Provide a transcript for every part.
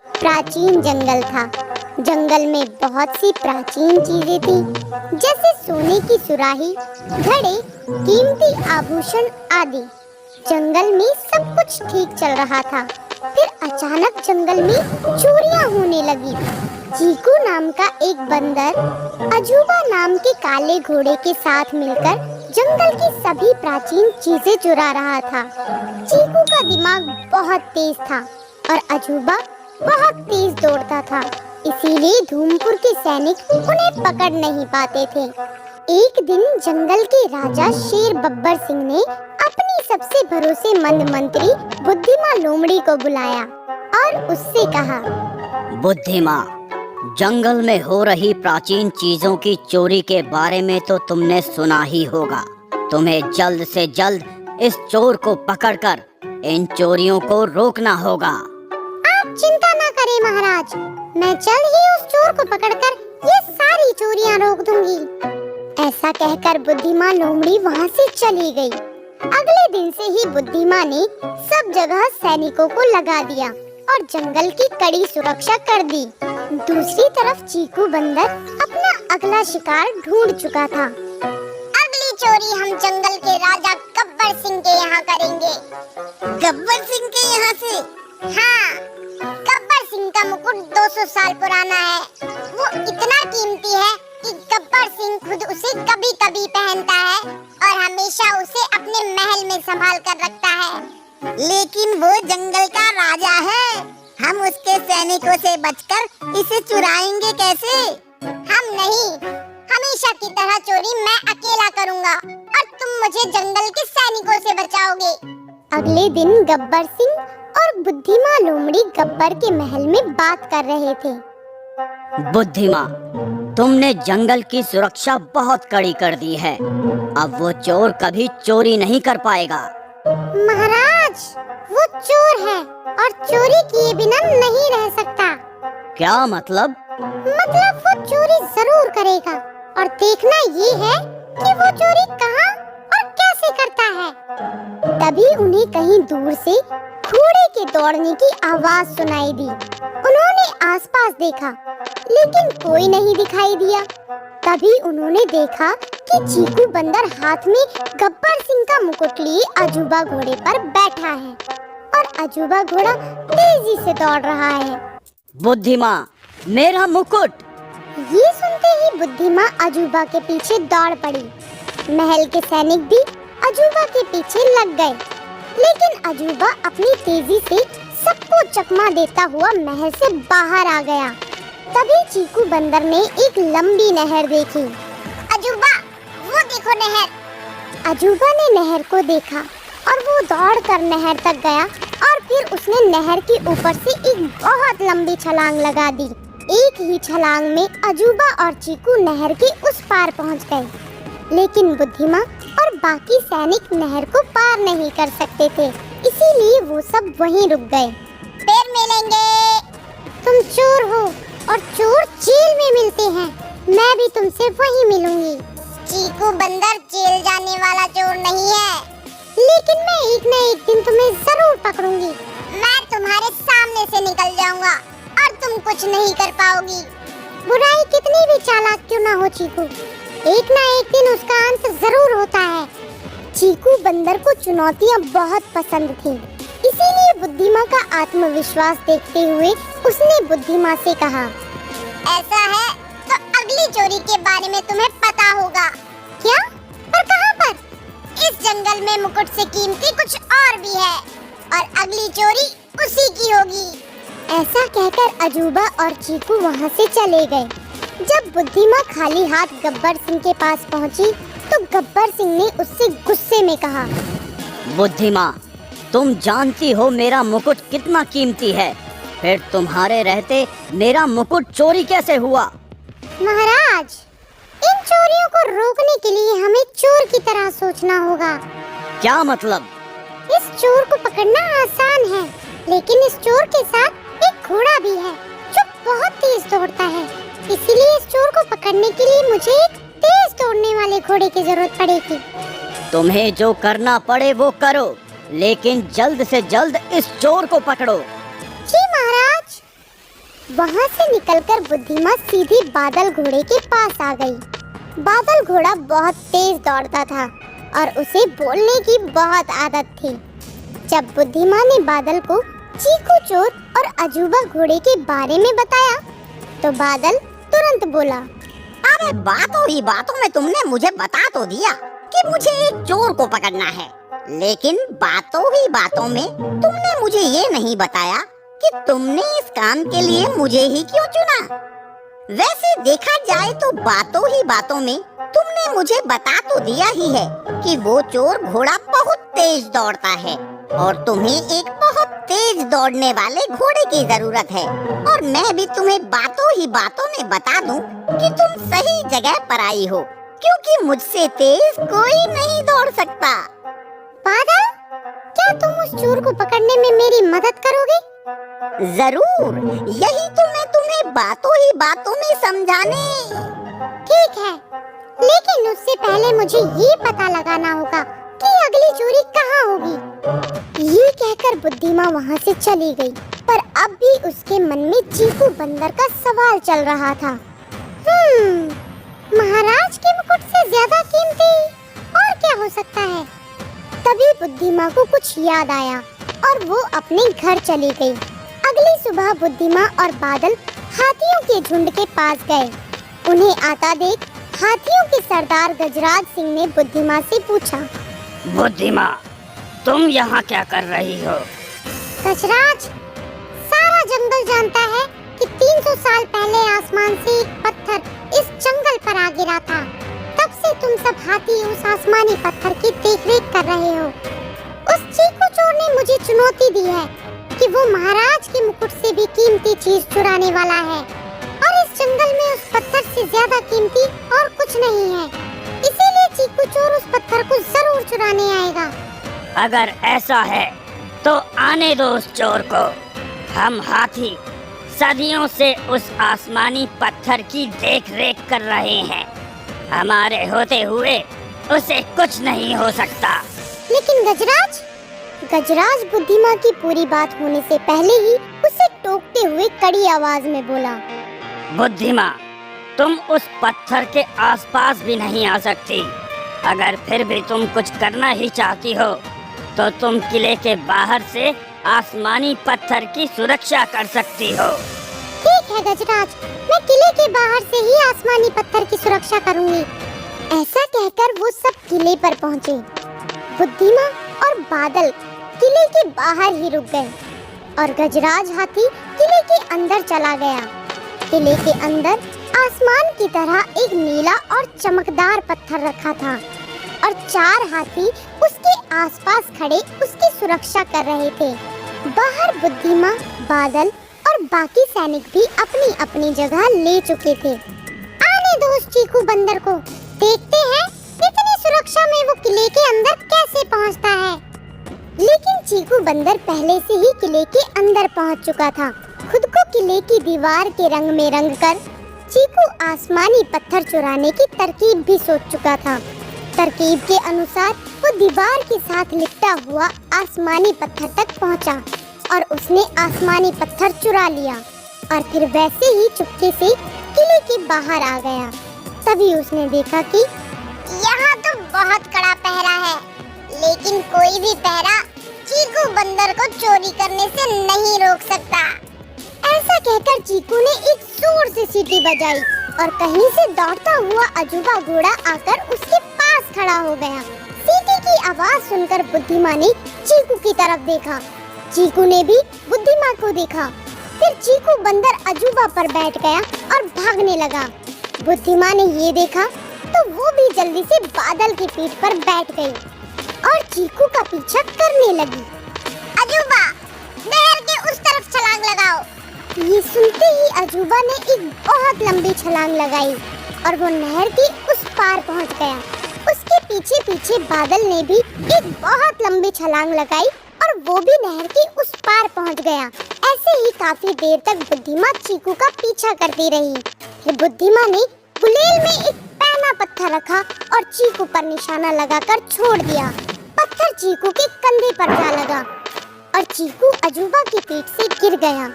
प्राचीन जंगल था। जंगल में बहुत सी प्राचीन चीजें थी, जैसे सोने की सुराही, घड़े, कीमती आभूषण आदि। जंगल में सब कुछ ठीक चल रहा था। फिर अचानक जंगल में चोरियां होने लगी। चीकू नाम का एक बंदर अजूबा नाम के काले घोड़े के साथ मिलकर जंगल की सभी प्राचीन चीजें चुरा रहा था। चीकू का दिमाग बहुत तेज था और अजूबा बहुत तेज दौड़ता था, इसीलिए धूमपुर के सैनिक उन्हें पकड़ नहीं पाते थे। एक दिन जंगल के राजा शेर बब्बर सिंह ने अपनी सबसे भरोसेमंद मंत्री बुद्धिमा लोमड़ी को बुलाया और उससे कहा, बुद्धिमा, जंगल में हो रही प्राचीन चीजों की चोरी के बारे में तो तुमने सुना ही होगा। तुम्हें जल्द से जल्द इस चोर को पकड़कर इन चोरियों को रोकना होगा। आप चिंता न करें महाराज, मैं जल्द ही उस चोर को पकड़कर ये सारी चोरियां रोक दूंगी। ऐसा कहकर बुद्धिमा लोमड़ी वहाँ से चली गई। अगले दिन से ही बुद्धिमा ने सब जगह सैनिकों को लगा दिया और जंगल की कड़ी सुरक्षा कर दी। दूसरी तरफ चीकू बंदर अपना अगला शिकार ढूंढ चुका था। अगली चोरी हम जंगल के राजा गब्बर सिंह के यहाँ करेंगे। गब्बर सिंह के यहाँ से? हाँ, गब्बर सिंह का मुकुट 200 साल पुराना है। वो इतना कीमती है कि गब्बर सिंह खुद उसे कभी कभी पहनता है और हमेशा उसे अपने महल में संभाल कर रखता है। लेकिन वो जंगल का राजा है, हम उसके सैनिकों से बचकर इसे चुराएंगे कैसे? हम नहीं, हमेशा की तरह चोरी मैं अकेला करूँगा और तुम मुझे जंगल के सैनिकों से बचाओगे। अगले दिन गब्बर सिंह और बुद्धिमा लोमड़ी गब्बर के महल में बात कर रहे थे। बुद्धिमा, तुमने जंगल की सुरक्षा बहुत कड़ी कर दी है। अब वो चोर कभी चोरी नहीं कर पाएगा। महाराज, वो चोर है और चोरी किए बिना नहीं रह सकता। क्या मतलब? मतलब वो चोरी जरूर करेगा और देखना ये है कि वो चोरी कहाँ और कैसे करता है। तभी उन्हें कहीं दूर से घोड़े के दौड़ने की आवाज सुनाई दी। उन्होंने आसपास देखा, लेकिन कोई नहीं दिखाई दिया। तभी उन्होंने देखा कि चीकू बंदर हाथ में गब्बर सिंह का मुकुट लिए अजूबा घोड़े पर बैठा है और अजूबा घोड़ा तेजी से दौड़ रहा है। बुद्धिमा, मेरा मुकुट! ये सुनते ही बुद्धिमा अजूबा के पीछे दौड़ पड़ी। महल के सैनिक भी अजूबा के पीछे लग गए, लेकिन अजूबा अपनी तेजी से सबको चकमा देता हुआ महल से बाहर आ गया। तभी चीकू बंदर ने एक लंबी नहर देखी। अजूबा, वो देखो नहर। अजूबा ने नहर को देखा और वो दौड़कर नहर तक गया और फिर उसने नहर के ऊपर से एक बहुत लंबी छलांग लगा दी। एक ही छलांग में अजूबा और चीकू नहर के उस पार पहुंच गए, लेकिन बुद्धिमा और बाकी सैनिक नहर को पार नहीं कर सकते थे, इसीलिए वो सब वहीं रुक गए। फिर मिलेंगे। तुम चोर हो और चोर जेल में मिलते हैं। मैं भी तुमसे वहीं मिलूंगी। चीकू बंदर जेल जाने वाला चोर नहीं है, लेकिन मैं एक न एक दिन तुम्हें जरूर पकड़ूंगी। मैं तुम्हारे सामने से निकल जाऊंगा और तुम कुछ नहीं कर पाओगी। बुराई कितनी भी चालाक क्यों ना हो चीकू, एक ना एक दिन उसका अंत जरूर होता है। चीकू बंदर को चुनौतियाँ बहुत पसंद थी, इसीलिए बुद्धिमा का आत्मविश्वास देखते हुए उसने बुद्धिमा से कहा, ऐसा है तो अगली चोरी के बारे में तुम्हें पता होगा। क्या? पर कहाँ पर? इस जंगल में मुकुट से कीमती कुछ और भी है और अगली चोरी उसी की होगी। ऐसा कहकर अजूबा और चीकू वहाँ से चले गए। जब बुद्धिमा खाली हाथ गब्बर सिंह के पास पहुँची तो गब्बर सिंह ने उससे गुस्से में कहा, बुद्धिमा, तुम जानती हो मेरा मुकुट कितना कीमती है, फिर तुम्हारे रहते मेरा मुकुट चोरी कैसे हुआ? महाराज, इन चोरियों को रोकने के लिए हमें चोर की तरह सोचना होगा। क्या मतलब? इस चोर को पकड़ना आसान है, लेकिन इस चोर के साथ एक घोड़ा भी है जो बहुत तेज दौड़ता है। इसीलिए इस चोर को पकड़ने के लिए मुझे एक तेज दौड़ने वाले घोड़े की जरूरत पड़ेगी। तुम्हें जो करना पड़े वो करो, लेकिन जल्द से जल्द इस चोर को पकड़ो। जी महाराज। वहाँ से निकलकर बुद्धिमा सीधी बादल घोड़े के पास आ गई। बादल घोड़ा बहुत तेज दौड़ता था और उसे बोलने की बहुत आदत थी। जब बुद्धिमा ने बादल को चीकू चोर और अजूबा घोड़े के बारे में बताया तो बादल तुरंत बोला, अरे बातों ही बातों में तुमने मुझे बता तो दिया कि मुझे एक चोर को पकड़ना है, लेकिन बातों ही बातों में तुमने मुझे ये नहीं बताया कि तुमने इस काम के लिए मुझे ही क्यों चुना। वैसे देखा जाए तो बातों ही बातों में तुमने मुझे बता तो दिया ही है कि वो चोर घोड़ा बहुत तेज दौड़ता है और तुम्हें एक बहुत तेज दौड़ने वाले घोड़े की जरूरत है, और मैं भी तुम्हें बातों ही बातों में बता दूं कि तुम सही जगह पर आई हो, क्योंकि मुझसे तेज कोई नहीं दौड़ सकता। बादल, क्या तुम उस चोर को पकड़ने में मेरी मदद करोगे? जरूर, यही तो मैं तुम्हें बातों ही बातों में समझाने। ठीक है, लेकिन उससे पहले मुझे ये पता लगाना होगा कि अगली चोरी कहाँ होगी। ये कहकर बुद्धिमा वहाँ से चली गई, पर अब भी उसके मन में चीकू बंदर का सवाल चल रहा था। महाराज के मुकुट से ज्यादा कीमती और क्या हो सकता है? तभी बुद्धिमा को कुछ याद आया और वो अपने घर चली गई। अगली सुबह बुद्धिमा और बादल हाथियों के झुंड के पास गए। उन्हें आता देख हाथियों के सरदार गजराज सिंह ने बुद्धिमा से पूछा, बुद्धिमा, तुम यहाँ क्या कर रही हो? गजराज, सारा जंगल जानता है कि 300 साल पहले आसमान से एक पत्थर इस जंगल पर आ गिरा था। तब से तुम सब हाथी उस आसमानी पत्थर की देखरेख कर रहे हो। उस चीकू चोर ने मुझे चुनौती दी है कि वो महाराज के मुकुट से भी कीमती चीज चुराने वाला है, और इस जंगल में उस पत्थर से ज्यादा कीमती और कुछ नहीं है। इसीलिए चीकू चोर उस पत्थर को जरूर चुराने आएगा। अगर ऐसा है तो आने दो उस चोर को। हम हाथी सदियों से उस आसमानी पत्थर की देख-रेख कर रहे हैं। हमारे होते हुए उसे कुछ नहीं हो सकता। लेकिन गजराज बुद्धिमा की पूरी बात होने से पहले ही उसे टोकते हुए कड़ी आवाज में बोला, बुद्धिमा, तुम उस पत्थर के आसपास भी नहीं आ सकती। अगर फिर भी तुम कुछ करना ही चाहती हो तो तुम किले के बाहर से आसमानी पत्थर की सुरक्षा कर सकती हो। ठीक है गजराज, मैं किले के बाहर से ही आसमानी पत्थर की सुरक्षा करूंगी। ऐसा कहकर वो सब किले पर पहुँचे। बुद्धिमा और बादल किले के बाहर ही रुक गए और गजराज हाथी किले के अंदर चला गया। किले के अंदर आसमान की तरह एक नीला और चमकदार पत्थर रखा था और 4 हाथी उसके आसपास खड़े उसकी सुरक्षा कर रहे थे। बाहर बुद्धिमा, बादल और बाकी सैनिक भी अपनी अपनी जगह ले चुके थे। आने दो उस चीकू बंदर को, देखते हैं इतनी सुरक्षा में वो किले के अंदर कैसे पहुंचता है। लेकिन चीकू बंदर पहले से ही किले के अंदर पहुंच चुका था। खुद को किले की दीवार के रंग में रंग कर चीकू आसमानी पत्थर चुराने की तरकीब भी सोच चुका था। तरकीब के अनुसार वो दीवार के साथ लिपटा हुआ आसमानी पत्थर तक पहुंचा और उसने आसमानी पत्थर चुरा लिया और फिर वैसे ही चुपके से किले के बाहर आ गया। तभी उसने देखा कि यहाँ तो बहुत कड़ा पहरा है, लेकिन कोई भी पहरा चीकू बंदर को चोरी करने से नहीं रोक सकता। ऐसा कहकर चीकू ने एक जोर से सीटी बजाई और कहीं से दौड़ता हुआ अजूबा घोड़ा आकर उसके पास खड़ा हो गया। सीटी की आवाज सुनकर बुद्धिमा ने चीकू की तरफ देखा। चीकू ने भी बुद्धिमा को देखा। फिर चीकू बंदर अजूबा पर बैठ गया और भागने लगा। बुद्धिमा ने ये देखा तो वो भी जल्दी से बादल की पीठ पर बैठ गई और चीकू का पीछा करने लगी। अजूबा, नहर के उस तरफ छलांग लगाओ। ये सुनते ही अजूबा ने एक बहुत लंबी छलांग लगाई और वो नहर के उस पार पहुंच गया। उसके पीछे पीछे बादल ने भी एक बहुत लंबी छलांग लगाई और वो भी नहर के उस पार पहुंच गया। ऐसे ही काफी देर तक बुद्धिमा चीकू का पीछा करती रही। फिर बुद्धिमा ने गुलेल में एक पैना पत्थर रखा और चीकू पर निशाना लगाकर छोड़ दिया। पत्थर चीकू के कंधे पर जा लगा और चीकू अजूबा की पीठ से गिर गया।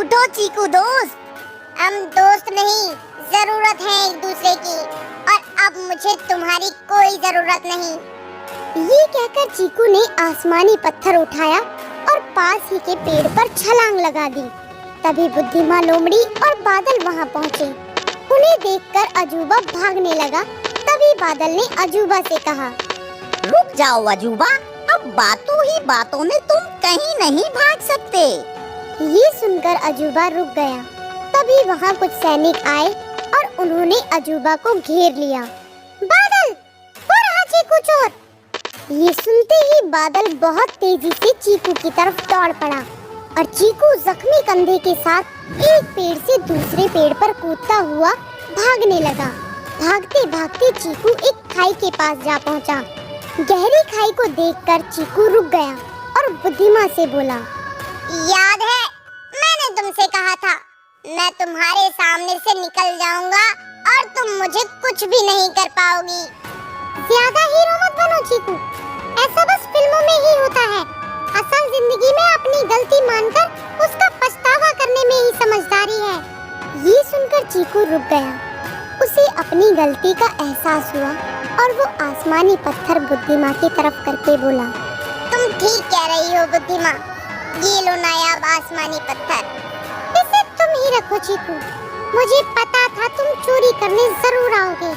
उठो चीकू दोस्त। हम दोस्त नहीं, जरूरत है एक दूसरे की, और अब मुझे तुम्हारी कोई जरूरत नहीं। ये कहकर चीकू ने आसमानी पत्थर उठाया और पास ही के पेड़ पर छलांग लगा दी। तभी बुद्धिमान लोमड़ी और बादल वहां पहुंचे। उन्हें देखकर अजूबा भागने लगा। तभी बादल ने अजूबा से कहा, रुक जाओ अजूबा, अब बातों ही बातों में तुम कहीं नहीं भाग सकते। ये सुनकर अजूबा रुक गया। तभी वहाँ कुछ सैनिक आए और उन्होंने अजूबा को घेर लिया। बादल, हो रहा चीकू चोर। ये सुनते ही बादल बहुत तेजी से चीकू की तरफ दौड़ पड़ा और चीकू जख्मी कंधे के साथ एक पेड़ से दूसरे पेड़ पर कूदता हुआ भागने लगा। भागते भागते चीकू एक खाई के पास जा पहुंचा। गहरी खाई को देखकर चीकू रुक गया और बुद्धिमा से बोला, याद है मैंने तुमसे कहा था मैं तुम्हारे सामने से निकल जाऊंगा और तुम मुझे कुछ भी नहीं कर पाओगी। ज्यादा हीरो मत बनो चीकू, ऐसा बस फिल्मों में ही होता है। असल जिंदगी में अपनी गलती मानकर उसका पछतावा करने में ही समझदारी है। ये सुनकर चीकू रुक गया। उसे अपनी गलती का एहसास हुआ और वो आसमानी पत्थर बुद्धिमा की तरफ करके बोला, तुम ठीक कह रही हो बुद्धिमा, ये लो नायाब आसमानी पत्थर, इसे तुम ही रखो चीकू। मुझे पता था तुम चोरी करने जरूर आओगे,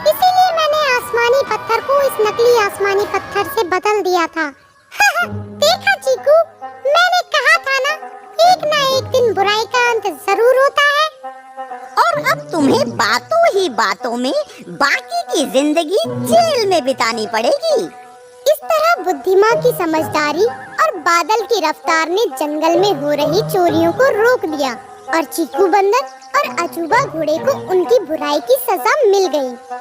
इसीलिए मैंने आसमानी पत्थर को इस नकली आसमानी पत्थर से बदल दिया था। देखा चीकू, मैंने कहा था ना, एक ना एक दिन बुराई का अंत जरूर होता है। और अब तुम्हें बातों ही बातों में बाकी की जिंदगी जेल में बितानी पड़ेगी। इस तरह बुद्धिमा की समझदारी और बादल की रफ्तार ने जंगल में हो रही चोरियों को रोक दिया और चीकू बंदर और अजूबा घोड़े को उनकी बुराई की सजा मिल गई।